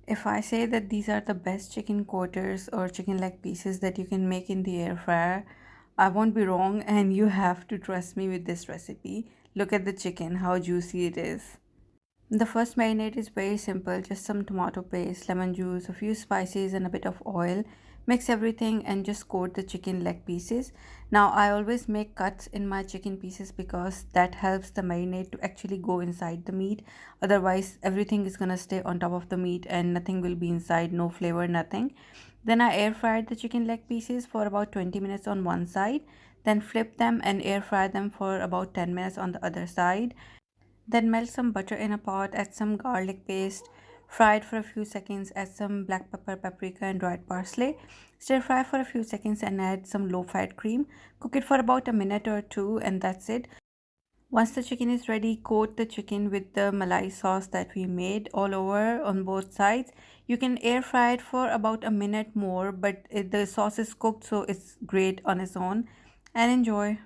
If I say that these are the best chicken quarters or chicken leg pieces that you can make in the air fryer, I won't be wrong, and you have to trust me with this recipe. Look at the chicken, how juicy it is. The first marinade is very simple, just some tomato paste, lemon juice, a few spices and a bit of oil. Mix everything and just coat the chicken leg pieces. Now I always make cuts in my chicken pieces because that helps the marinade to actually go inside the meat. Otherwise everything is gonna stay on top of the meat and nothing will be inside, no flavor, nothing. Then I air fried the chicken leg pieces for about 20 minutes on one side. Then flip them and air fry them for about 10 minutes on the other side. Then melt some butter in a pot, add some garlic paste, fry it for a few seconds, add some black pepper, paprika and dried parsley. Stir fry for a few seconds and add some low fat cream. Cook it for about a minute or two and that's it. Once the chicken is ready, coat the chicken with the malai sauce that we made all over on both sides. You can air fry it for about a minute more, but the sauce is cooked so it's great on its own. And enjoy.